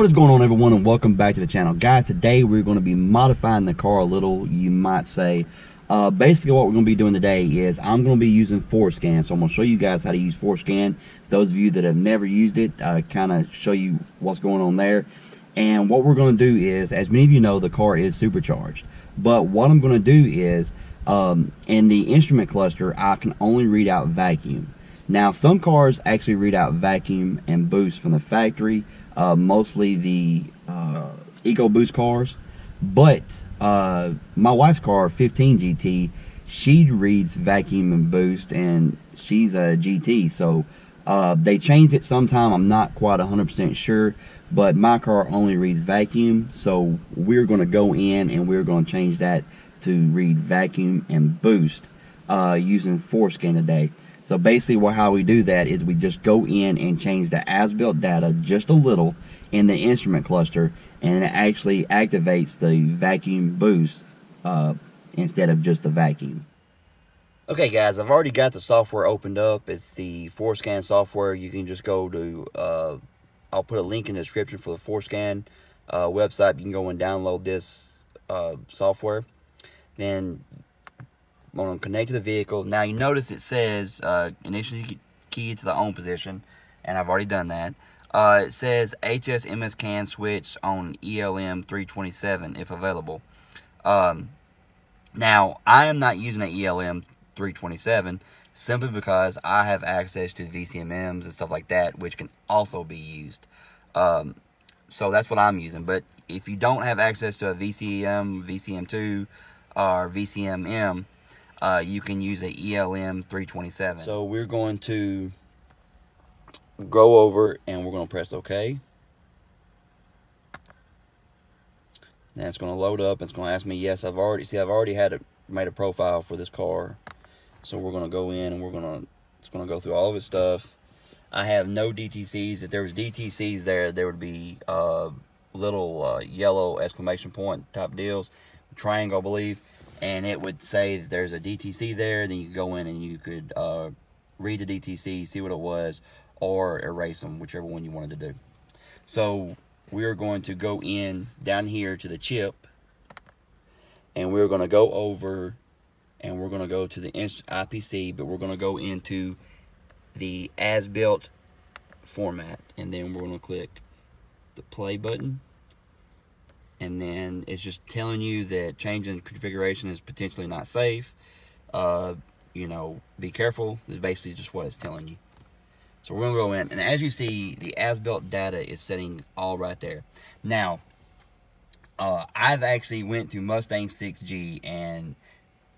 What is going on, everyone, and welcome back to the channel. Guys, today we're going to be modifying the car a little, you might say. Basically what we're going to be doing today is I'm going to be using ForScan. So I'm going to show you guys how to use ForScan. Those of you that have never used it, kind of show you what's going on there. And what we're going to do is, as many of you know, the car is supercharged. But what I'm going to do is, in the instrument cluster, I can only read out vacuum. Now, some cars actually read out vacuum and boost from the factory, mostly the EcoBoost cars. But my wife's car, 15 GT, she reads vacuum and boost, and she's a GT. So they changed it sometime. I'm not quite 100% sure, but my car only reads vacuum. So we're going to go in and we're going to change that to read vacuum and boost using ForScan today. So basically how we do that is we just go in and change the as-built data just a little in the instrument cluster, and it actually activates the vacuum boost instead of just the vacuum. Okay guys, I've already got the software opened up. It's the ForScan software. You can just go to, I'll put a link in the description for the ForScan website. You can go and download this software. Then I'm going to connect to the vehicle. Now you notice it says initially key to the on position, and I've already done that. It says HS/MS CAN switch on ELM 327 if available. Now I am not using an ELM 327 simply because I have access to VCMMs and stuff like that, which can also be used. So that's what I'm using. But if you don't have access to a VCM, VCM2, or VCMM, you can use a ELM 327. So we're going to go over and we're going to press OK. Then it's going to load up. It's going to ask me, yes, I've already made a profile for this car. So we're going to go in and it's going to go through all of its stuff. I have no DTCs. If there was DTCs there would be little yellow exclamation point type deals, triangle, I believe. And it would say that there's a DTC there. Then you could go in and you could read the DTC, see what it was, or erase them, whichever one you wanted to do. So we're going to go in down here to the chip, and we're going to go over, and we're going to go to the IPC, but we're going to go into the as-built format, and then we're going to click the play button. And then it's just telling you that changing configuration is potentially not safe. You know, be careful. Is basically just what it's telling you. So we're going to go in, and as you see, the as-built data is setting all right there. Now, I've actually went to Mustang 6G, and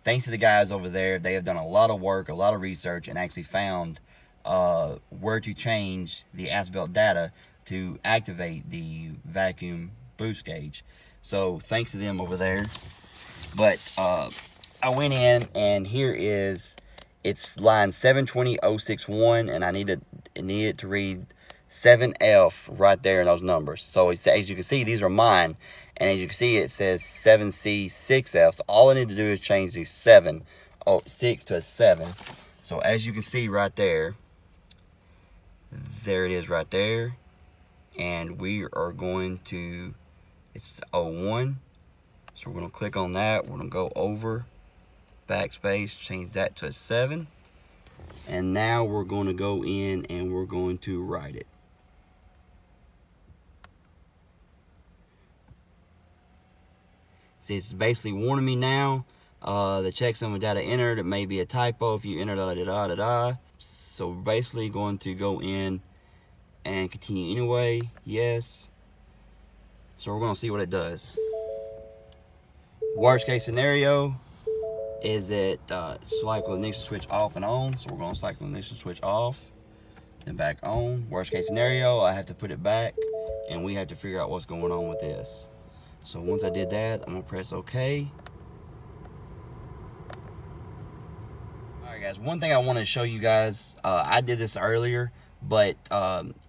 thanks to the guys over there, they have done a lot of work, a lot of research, and actually found where to change the as-built data to activate the vacuum boost gauge. So thanks to them over there. But I went in, and here it's line 720061, and I need it to read 7F right there in those numbers. So as you can see, these are mine, and as you can see, it says 7C6F. So all I need to do is change the 6 to a 7. So as you can see right there, there it is right there, and we are going to, it's 01. So we're going to click on that. We're going to go over, backspace, change that to a 7. And now we're going to go in and we're going to write it. See, it's basically warning me now. The checksum of data entered. It may be a typo if you enter da-da-da-da-da. So we're basically going to go in and continue anyway. Yes. So we're going to see what it does. Worst case scenario is that cycle ignition switch off and on. So we're going to cycle ignition switch off and back on. Worst case scenario, I have to put it back, and we have to figure out what's going on with this. So once I did that, I'm going to press OK. Alright guys, one thing I want to show you guys, I did this earlier, but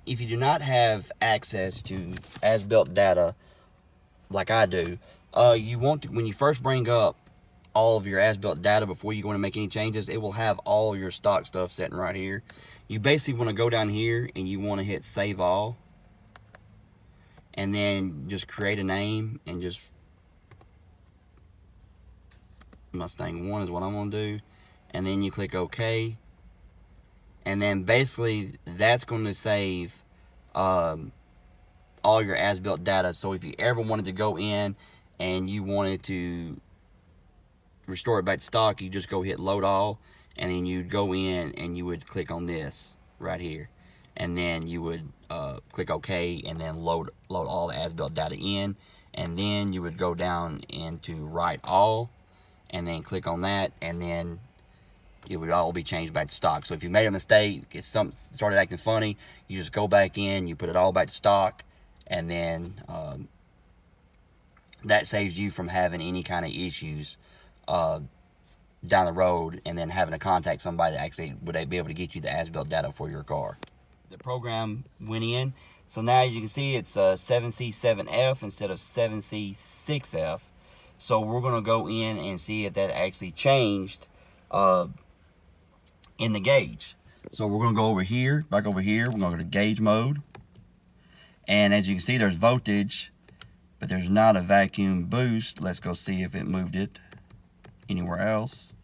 if you do not have access to as-built data like I do, you want to, when you first bring up all of your as-built data before you want to make any changes, it will have all your stock stuff sitting right here. You basically want to go down here and you want to hit save all. and then just create a name and just Mustang 1 is what I'm gonna do, and then you click OK, and then basically that's going to save all your as-built data. So if you ever wanted to go in and you wanted to restore it back to stock, you just go hit load all, and then you'd go in and you would click on this right here, and then you would click OK, and then load all the as-built data in, and then you would go down into write all, and then click on that, and then it would all be changed back to stock. So if you made a mistake, if something started acting funny, you just go back in, you put it all back to stock, and then that saves you from having any kind of issues down the road, and then having to contact somebody that actually would be able to get you the as-built data for your car. The program went in, so now as you can see it's 7C7F instead of 7C6F. So we're going to go in and see if that actually changed in the gauge. So we're going to go over here, back over here. We're going to go to gauge mode. And as you can see, there's voltage, but there's not a vacuum boost. Let's go see if it moved it anywhere else.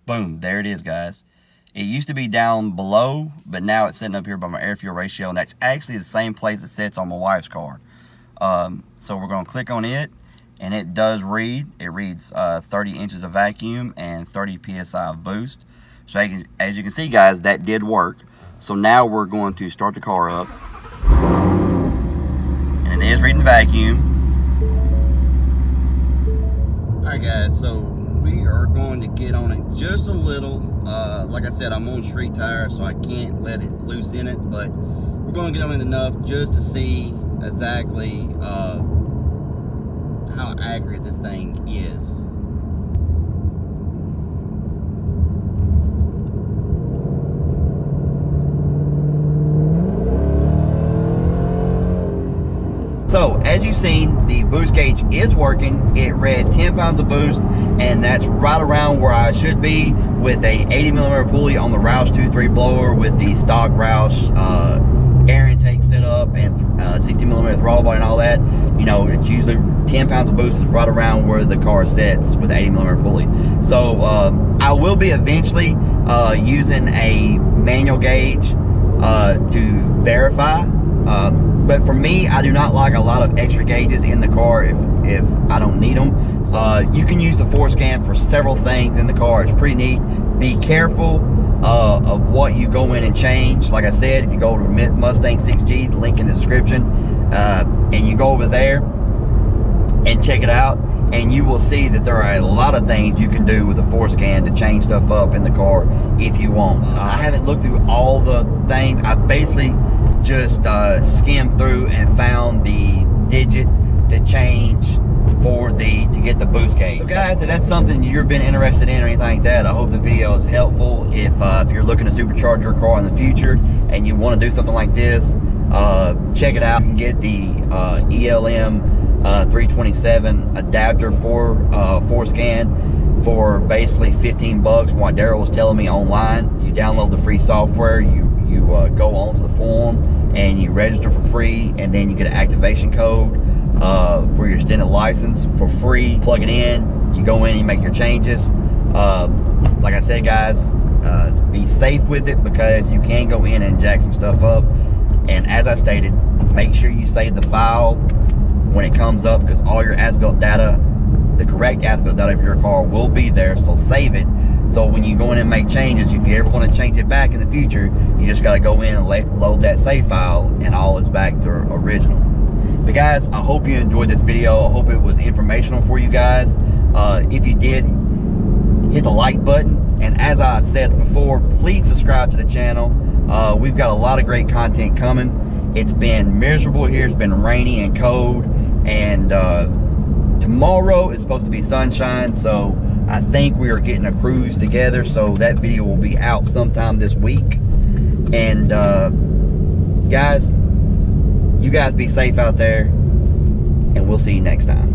Boom, there it is, guys. It used to be down below, but now it's sitting up here by my air-fuel ratio, and that's actually the same place it sits on my wife's car. So we're going to click on it, and it does read. It reads 30 inches of vacuum and 30 psi of boost. So as you can see, guys, that did work. So now we're going to start the car up, and it is reading vacuum. Alright guys, so we are going to get on it just a little. Like I said, I'm on street tire, so I can't let it loose in it, but we're going to get on it enough just to see exactly how accurate this thing is. So, as you've seen, the boost gauge is working. It read 10 pounds of boost, and that's right around where I should be with a 80mm pulley on the Roush 2.3 blower with the stock Roush air intake set up and 60mm throttle body and all that. You know, it's usually 10 pounds of boost is right around where the car sits with 80mm pulley. So, I will be eventually using a manual gauge to verify. But for me, I do not like a lot of extra gauges in the car if I don't need them. You can use the FORScan for several things in the car. It's pretty neat. Be careful of what you go in and change. Like I said, if you go to Mustang 6G, the link in the description, and you go over there and check it out, and you will see that there are a lot of things you can do with a FORScan to change stuff up in the car if you want. I haven't looked through all the things. I basically just skimmed through and found the digit to change to get the boost gauge. So guys, if that's something you've been interested in or anything like that, I hope the video is helpful. If you're looking to supercharge your car in the future and you want to do something like this, check it out. You can get the ELM 327 adapter for FORScan for basically 15 bucks from what Daryle was telling me online. You download the free software, you go onto the form and you register for free, and then you get an activation code for your extended license for free. Plug it in, you go in, you make your changes. Like I said, guys, be safe with it because you can go in and jack some stuff up. And as I stated, make sure you save the file when it comes up, because all your as-built data, the correct as-built data of your car will be there. So save it, so when you go in and make changes, if you ever want to change it back in the future, you just got to go in and load that save file, and all is back to original. But guys, I hope you enjoyed this video. I hope it was informational for you guys. If you did, hit the like button, and as I said before, please subscribe to the channel. We've got a lot of great content coming. It's been miserable here. It's been rainy and cold, and tomorrow is supposed to be sunshine, so I think we are getting a cruise together, so that video will be out sometime this week. And guys, you guys be safe out there, and we'll see you next time.